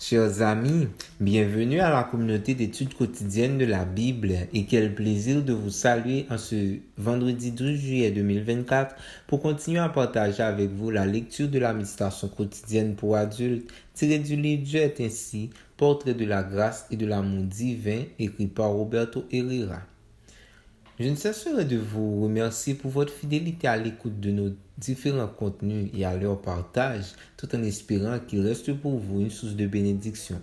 Chers amis, bienvenue à la communauté d'études quotidiennes de la Bible et quel plaisir de vous saluer en ce vendredi 12 juillet 2024 pour continuer à partager avec vous la lecture de la méditation quotidienne pour adultes tirée du livre Dieu est ainsi, portrait de la grâce et de l'amour divin écrit par Roberto Herrera. Je ne cesserai de vous remercier pour votre fidélité à l'écoute de nos différents contenus et à leur partage, tout en espérant qu'il reste pour vous une source de bénédiction.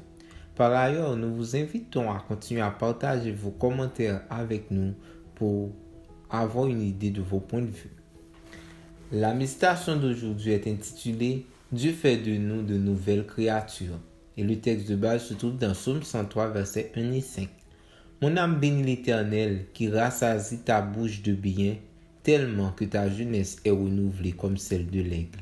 Par ailleurs, nous vous invitons à continuer à partager vos commentaires avec nous pour avoir une idée de vos points de vue. La méditation d'aujourd'hui est intitulée « Dieu fait de nous de nouvelles créatures » et le texte de base se trouve dans Psaume 103, versets 1 et 5. Mon âme bénit l'Éternel qui rassasie ta bouche de bien, tellement que ta jeunesse est renouvelée comme celle de l'aigle.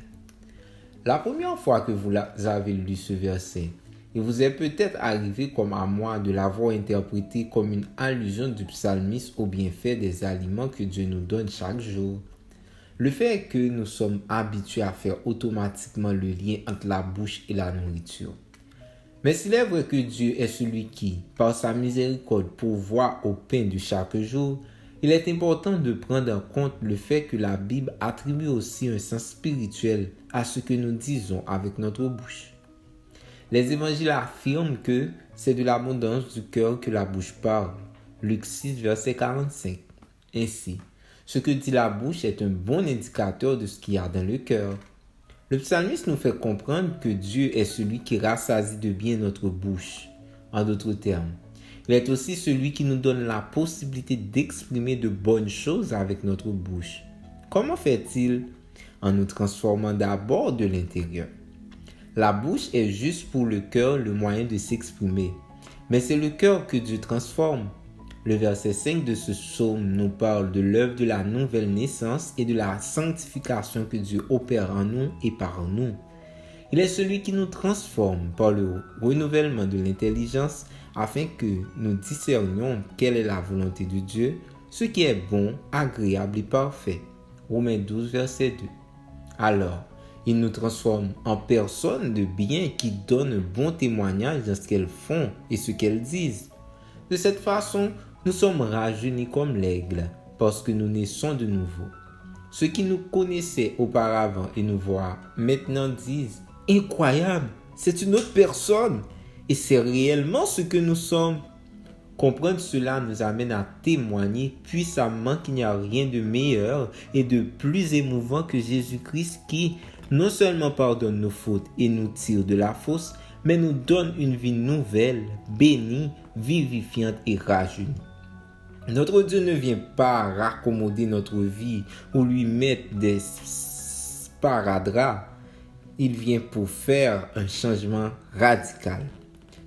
La première fois que vous avez lu ce verset, il vous est peut-être arrivé comme à moi de l'avoir interprété comme une allusion du psalmiste au bienfait des aliments que Dieu nous donne chaque jour. Le fait est que nous sommes habitués à faire automatiquement le lien entre la bouche et la nourriture. Mais s'il est vrai que Dieu est celui qui, par sa miséricorde, pourvoit au pain de chaque jour, il est important de prendre en compte le fait que la Bible attribue aussi un sens spirituel à ce que nous disons avec notre bouche. Les évangiles affirment que c'est de l'abondance du cœur que la bouche parle. Luc 6, verset 45. Ainsi, ce que dit la bouche est un bon indicateur de ce qu'il y a dans le cœur. Le psalmiste nous fait comprendre que Dieu est celui qui rassasie de bien notre bouche. En d'autres termes, il est aussi celui qui nous donne la possibilité d'exprimer de bonnes choses avec notre bouche. Comment fait-il? En nous transformant d'abord de l'intérieur. La bouche est juste pour le cœur le moyen de s'exprimer, mais c'est le cœur que Dieu transforme. Le verset 5 de ce psaume nous parle de l'œuvre de la nouvelle naissance et de la sanctification que Dieu opère en nous et par nous. Il est celui qui nous transforme par le renouvellement de l'intelligence afin que nous discernions quelle est la volonté de Dieu, ce qui est bon, agréable et parfait. Romains 12, verset 2. Alors, il nous transforme en personnes de bien qui donnent un bon témoignage dans ce qu'elles font et ce qu'elles disent. De cette façon, nous sommes rajeunis comme l'aigle, parce que nous naissons de nouveau. Ceux qui nous connaissaient auparavant et nous voient maintenant disent « Incroyable, c'est une autre personne et c'est réellement ce que nous sommes. » Comprendre cela nous amène à témoigner puissamment qu'il n'y a rien de meilleur et de plus émouvant que Jésus-Christ qui non seulement pardonne nos fautes et nous tire de la fosse, mais nous donne une vie nouvelle, bénie, vivifiante et rajeunie. Notre Dieu ne vient pas raccommoder notre vie ou lui mettre des sparadraps. Il vient pour faire un changement radical.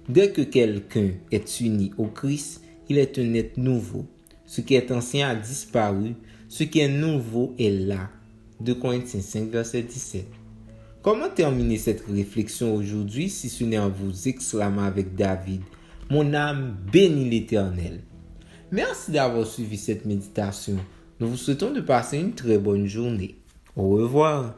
Dès que quelqu'un est uni au Christ, il est un être nouveau. Ce qui est ancien a disparu, ce qui est nouveau est là. 2 Corinthiens 5, verset 17. Comment terminer cette réflexion aujourd'hui si ce n'est en vous exclamant avec David « Mon âme bénit l'Éternel ». Merci d'avoir suivi cette méditation. Nous vous souhaitons de passer une très bonne journée. Au revoir.